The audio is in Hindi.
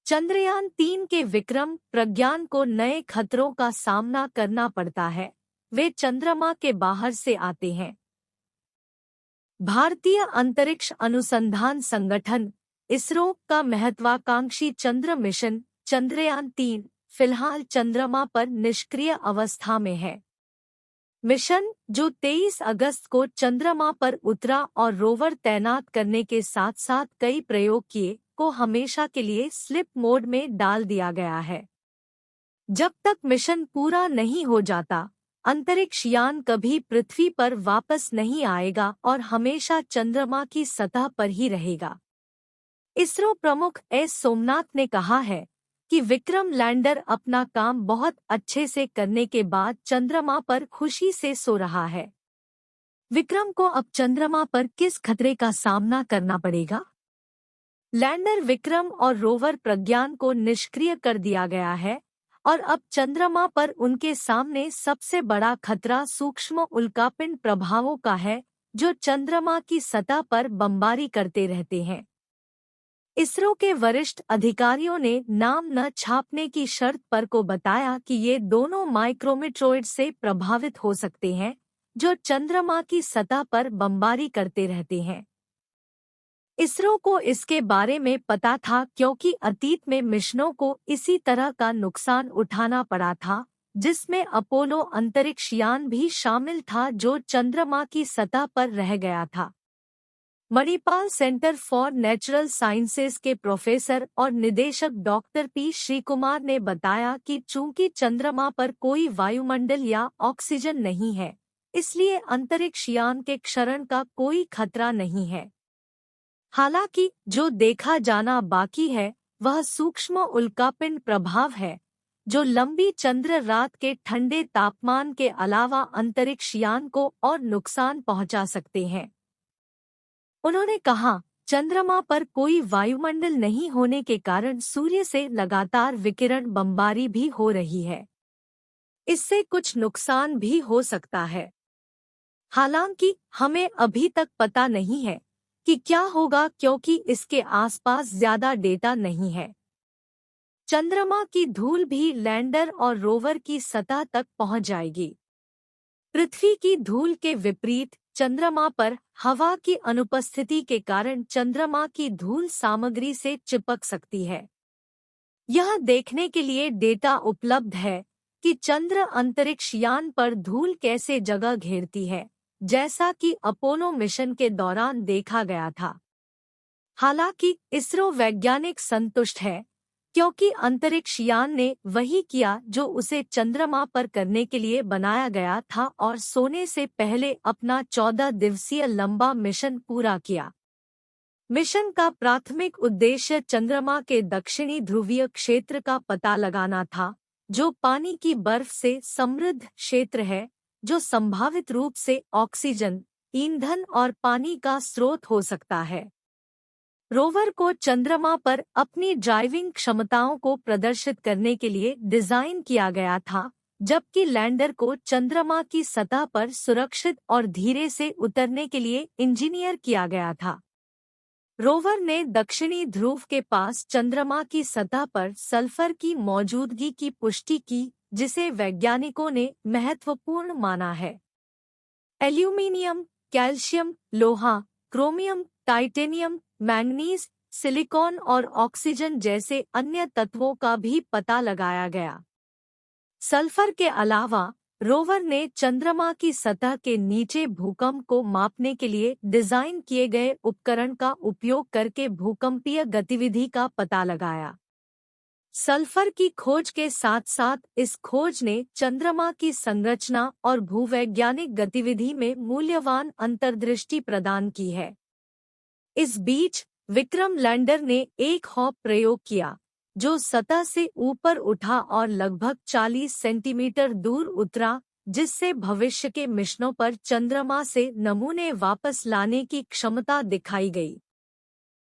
चंद्रयान 3 के विक्रम प्रज्ञान को नए खतरों का सामना करना पड़ता है। वे चंद्रमा के बाहर से आते हैं। भारतीय अंतरिक्ष अनुसंधान संगठन इसरो का महत्वाकांक्षी चंद्र मिशन चंद्रयान 3 फिलहाल चंद्रमा पर निष्क्रिय अवस्था में है। मिशन, जो 23 अगस्त को चंद्रमा पर उतरा और रोवर तैनात करने के साथ साथ कई प्रयोग किए, को हमेशा के लिए स्लिप मोड में डाल दिया गया है। जब तक मिशन पूरा नहीं हो जाता, अंतरिक्ष यान कभी पृथ्वी पर वापस नहीं आएगा और हमेशा चंद्रमा की सतह पर ही रहेगा। इसरो प्रमुख एस सोमनाथ ने कहा है कि विक्रम लैंडर अपना काम बहुत अच्छे से करने के बाद चंद्रमा पर खुशी से सो रहा है। विक्रम को अब चंद्रमा पर किस खतरे का सामना करना पड़ेगा? लैंडर विक्रम और रोवर प्रज्ञान को निष्क्रिय कर दिया गया है और अब चंद्रमा पर उनके सामने सबसे बड़ा खतरा सूक्ष्म उल्कापिंड प्रभावों का है, जो चंद्रमा की सतह पर बमबारी करते रहते हैं। इसरो के वरिष्ठ अधिकारियों ने नाम न छापने की शर्त पर को बताया कि ये दोनों माइक्रोमीटरोइड से प्रभावित हो सकते हैं, जो चंद्रमा की सतह पर बमबारी करते रहते हैं। इसरो को इसके बारे में पता था क्योंकि अतीत में मिशनों को इसी तरह का नुकसान उठाना पड़ा था, जिसमें अपोलो अंतरिक्ष यान भी शामिल था, जो चंद्रमा की सतह पर रह गया था। Manipal centre for natural sciences के प्रोफेसर और निदेशक डॉक्टर पी श्रीकुमार ने बताया कि चूंकि चंद्रमा पर कोई वायुमंडल या ऑक्सीजन नहीं है, इसलिए अंतरिक्ष यान के क्षरण का कोई खतरा नहीं है। हालांकि जो देखा जाना बाकी है वह सूक्ष्म उल्कापिंड प्रभाव है, जो लंबी चंद्र रात के ठंडे तापमान के अलावा अंतरिक्ष यान को और नुकसान पहुंचा सकते हैं। उन्होंने कहा, चंद्रमा पर कोई वायुमंडल नहीं होने के कारण सूर्य से लगातार विकिरण बमबारी भी हो रही है। इससे कुछ नुकसान भी हो सकता है। हालांकि हमें अभी तक पता नहीं है कि क्या होगा, क्योंकि इसके आसपास ज्यादा डेटा नहीं है। चंद्रमा की धूल भी लैंडर और रोवर की सतह तक पहुंच जाएगी। पृथ्वी की धूल के विपरीत चंद्रमा पर हवा की अनुपस्थिति के कारण चंद्रमा की धूल सामग्री से चिपक सकती है। यह देखने के लिए डेटा उपलब्ध है कि चंद्र अंतरिक्ष यान पर धूल कैसे जगह घेरती है, जैसा कि अपोलो मिशन के दौरान देखा गया था। हालांकि इसरो वैज्ञानिक संतुष्ट है, क्योंकि अंतरिक्ष यान ने वही किया जो उसे चंद्रमा पर करने के लिए बनाया गया था और सोने से पहले अपना 14 दिवसीय लंबा मिशन पूरा किया। मिशन का प्राथमिक उद्देश्य चंद्रमा के दक्षिणी ध्रुवीय क्षेत्र का पता लगाना था, जो पानी की बर्फ से समृद्ध क्षेत्र है, जो संभावित रूप से ऑक्सीजन, ईंधन और पानी का स्रोत हो सकता है। रोवर को चंद्रमा पर अपनी ड्राइविंग क्षमताओं को प्रदर्शित करने के लिए डिजाइन किया गया था, जबकि लैंडर को चंद्रमा की सतह पर सुरक्षित और धीरे से उतरने के लिए इंजीनियर किया गया था। रोवर ने दक्षिणी ध्रुव के पास चंद्रमा की सतह पर सल्फर की मौजूदगी की पुष्टि की, जिसे वैज्ञानिकों ने महत्वपूर्ण माना है। एल्यूमीनियम, कैल्शियम, लोहा, क्रोमियम, टाइटेनियम, मैंगनीज, सिलिकॉन और ऑक्सीजन जैसे अन्य तत्वों का भी पता लगाया गया। सल्फर के अलावा रोवर ने चंद्रमा की सतह के नीचे भूकंप को मापने के लिए डिजाइन किए गए उपकरण का उपयोग करके भूकंपीय गतिविधि का पता लगाया। सल्फर की खोज के साथ साथ इस खोज ने चंद्रमा की संरचना और भूवैज्ञानिक गतिविधि में मूल्यवान अंतर्दृष्टि प्रदान की है। इस बीच विक्रम लैंडर ने एक हॉप प्रयोग किया, जो सतह से ऊपर उठा और लगभग 40 सेंटीमीटर दूर उतरा, जिससे भविष्य के मिशनों पर चंद्रमा से नमूने वापस लाने की क्षमता दिखाई गई।